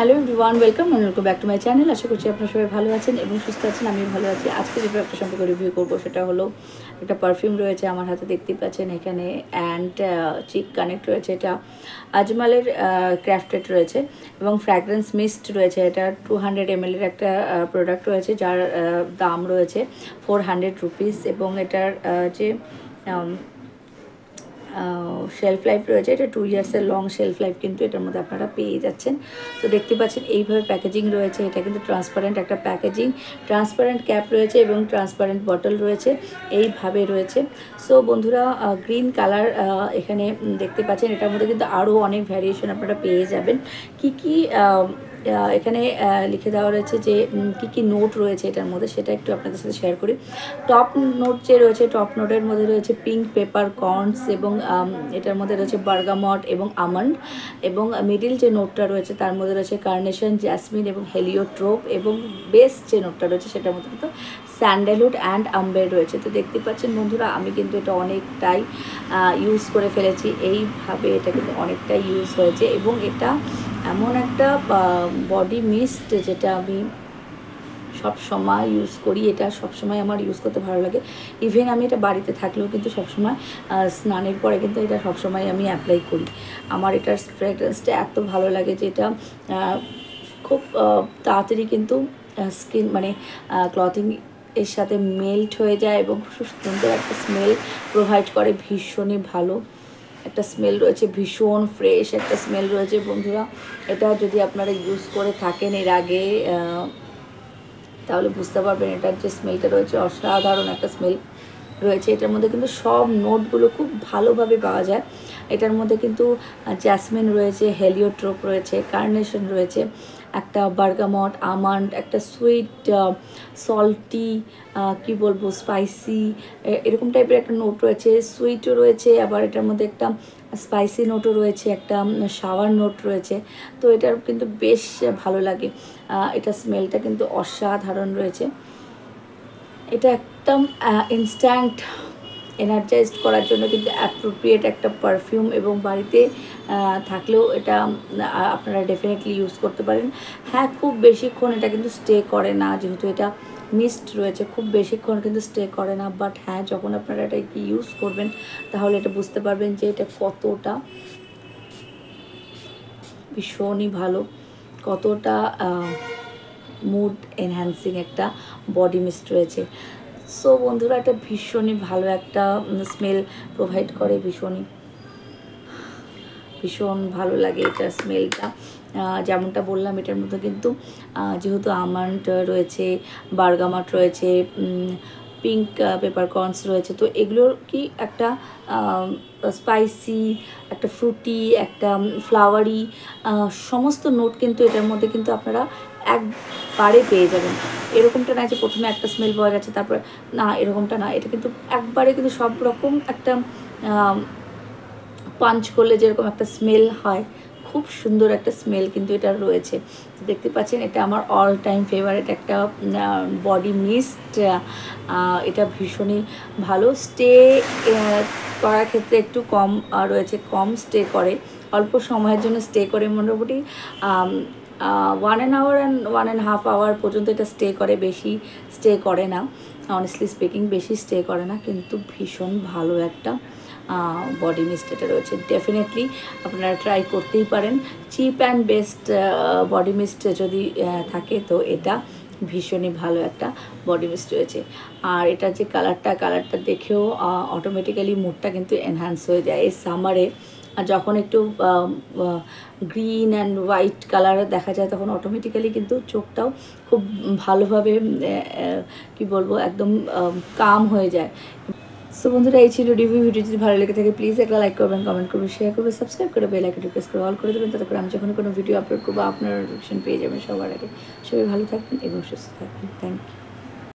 Hello everyone, welcome back to my channel. আশা করছি আপনারা সবাই ভালো আছেন এবং সুস্থ আছেন। আমিও ভালো আছি। আজকে যে প্রোডাক্টটা সম্পর্কে রিভিউ করবো সেটা হলো একটা পারফিউম রয়েছে আমার হাতে, দেখতেই পাচ্ছেন এখানে। অ্যান্ড চিক কানেক্ট রয়েছে, এটা আজমালের ক্রাফটেড রয়েছে এবং ফ্র্যাগ্রেন্স মিস্ট রয়েছে। এটা 200 ml এর একটা প্রোডাক্ট রয়েছে যার দাম রয়েছে 400 রুপিস এবং এটার যে শেলফ লাইফ রয়েছে, এটা 2 ইয়ার্সের লং শেলফ লাইফ কিন্তু এটার মধ্যে আপনারা পেয়ে যাচ্ছেন। তো দেখতে পাচ্ছেন এইভাবে প্যাকেজিং রয়েছে। এটা কিন্তু ট্রান্সপারেন্ট একটা প্যাকেজিং, ট্রান্সপারেন্ট ক্যাপ রয়েছে এবং ট্রান্সপারেন্ট বটল রয়েছে, এইভাবে রয়েছে। সো বন্ধুরা, গ্রিন কালার এখানে দেখতে পাচ্ছেন। এটার মধ্যে কিন্তু আরও অনেক ভ্যারিয়েশন আপনারা পেয়ে যাবেন। কি কি এখানে লিখে দেওয়া রয়েছে যে কি কি নোট রয়েছে এটার মধ্যে, সেটা একটু আপনাদের সাথে শেয়ার করি। টপ নোট যে রয়েছে, টপ নোটের মধ্যে রয়েছে পিঙ্ক পেপার কর্নস এবং এটার মধ্যে রয়েছে বার্গামট এবং আমন্ড। এবং মিডিল যে নোটটা রয়েছে তার মধ্যে রয়েছে কার্নেশন, জ্যাসমিন এবং হেলিওট্রোপ। এবং বেস্ট যে নোটটা রয়েছে সেটার মধ্যে কিন্তু স্যান্ডেলউড অ্যান্ড আম্বের রয়েছে। তো দেখতে পাচ্ছেন বন্ধুরা, আমি কিন্তু এটা অনেকটাই ইউজ করে ফেলেছি। এইভাবে এটা কিন্তু অনেকটাই ইউজ হয়েছে এবং এটা এমন একটা বডি মিস্ট যেটা আমি সব সময় ইউজ করি। এটা সব সময় আমার ইউজ করতে ভালো লাগে। ইভেন আমি এটা বাড়িতে থাকলেও কিন্তু সবসময় স্নানের পরে কিন্তু এটা সবসময় আমি অ্যাপ্লাই করি। আমার এটার ফ্রেগরেন্সটা এত ভালো লাগে যে এটা খুব তাড়াতাড়ি কিন্তু স্কিন মানে ক্লথিং এর সাথে মেল্ট হয়ে যায় এবং খুব সুন্দর একটা স্মেল প্রোভাইড করে। ভীষণই ভালো একটা স্মেল রয়েছে, ভীষণ ফ্রেশ একটা স্মেল রয়েছে বন্ধুরা। এটা যদি আপনারা ইউজ করে থাকেন এর আগে তাহলে বুঝতে পারবেন এটার যে স্মেলটা রয়েছে অসাধারণ একটা স্মেল রয়েছে। এটার মধ্যে কিন্তু সব নোটগুলো খুব ভালোভাবে পাওয়া যায়। এটার মধ্যে কিন্তু জ্যাসমিন রয়েছে, হেলিওট্রোপ রয়েছে, কার্নেশন রয়েছে, একটা বার্গামট, আমন্ড, একটা সুইট সল্টি কি বলবো স্পাইসি এরকম টাইপের একটা নোট রয়েছে, সুইটও রয়েছে, আবার এটার মধ্যে একটা স্পাইসি নোটও রয়েছে, একটা শাওয়ার নোট রয়েছে। তো এটার কিন্তু বেশ ভালো লাগে। এটা স্মেলটা কিন্তু অসাধারণ রয়েছে। এটা একদম ইনস্ট্যান্ট এনার্জাইজড করার জন্য কিন্তু অ্যাপ্রোপ্রিয়েট একটা পারফিউম এবং বাড়িতে থাকলেও এটা আপনারা ডেফিনেটলি ইউজ করতে পারেন। হ্যাঁ, খুব বেশিক্ষণ এটা কিন্তু স্টে করে না, যেহেতু এটা মিস্ট রয়েছে, খুব বেশিক্ষণ কিন্তু স্টে করে না। বাট হ্যাঁ, যখন আপনারা এটা ইউজ করবেন তাহলে এটা বুঝতে পারবেন যে এটা কতটা ভীষণই ভালো, কতটা মুড এনহ্যান্সিং একটা বডি মিস্ট রয়েছে। সো বন্ধুরা, এটা ভীষণই ভালো একটা স্মেল প্রোভাইড করে, ভীষণ ভালো লাগে এটার স্মেলটা। যেমনটা বললাম, এটার মধ্যে কিন্তু যেহেতু আমন্ড রয়েছে, বার্গামট রয়েছে, পিঙ্ক পেপারকর্নস রয়েছে, তো এগুলোর কি একটা স্পাইসি, একটা ফ্রুটি, একটা ফ্লাওয়ারি সমস্ত নোট কিন্তু এটার মধ্যে কিন্তু আপনারা একবারে পেয়ে যাবেন। এরকমটা না যে প্রথমে একটা স্মেল পাওয়া যাচ্ছে তারপরে না, এরকমটা না। এটা কিন্তু একবারে কিন্তু সব রকম একটা পাঞ্চ করলে যেরকম একটা স্মেল হয়, খুব সুন্দর একটা স্মেল কিন্তু এটা রয়েছে। দেখতে পাচ্ছেন, এটা আমার অল টাইম ফেভারিট একটা বডি মিস্ট। এটা ভীষণই ভালো। স্টে করার ক্ষেত্রে একটু কম রয়েছে, কম স্টে করে, অল্প সময়ের জন্য স্টে করে। মোটামুটি 1 hour and 1.5 hour পর্যন্ত এটা স্টে করে, বেশি স্টে করে না। অনেস্টলি স্পিকিং বেশি স্টে করে না, কিন্তু ভীষণ ভালো একটা বডি মিস্ট এটা রয়েছে। ডেফিনেটলি আপনারা ট্রাই করতেই পারেন। Chip and best body mist যদি থাকে তো এটা ভীষণই ভালো একটা বডি মিস্ট রয়েছে। আর এটার যে কালারটা দেখেও অটোমেটিক্যালি মুডটা কিন্তু এনহ্যান্স হয়ে যায় এই সামারে। আর যখন একটু গ্রিন অ্যান্ড হোয়াইট কালার দেখা যায় তখন অটোমেটিক্যালি কিন্তু চোখটাও খুব ভালোভাবে কি বলবো একদম কাম হয়ে যায়। সো বন্ধুরা, এই ছিল রিভিউ। ভিডিও যদি ভালো লেগে থাকে প্লিজ একটা লাইক করবেন, কমেন্ট করবেন, শেয়ার করবেন, সাবস্ক্রাইব করে বেল আইকনটি প্রেস করে অল করে দেবেন, তাতে করে আমি যখন কোনো ভিডিও আপলোড করবো আপনারা নোটিফিকেশন পেয়ে যাবেন সবার আগে। সবাই ভালো থাকবেন এবং সুস্থ থাকবেন। Thank you.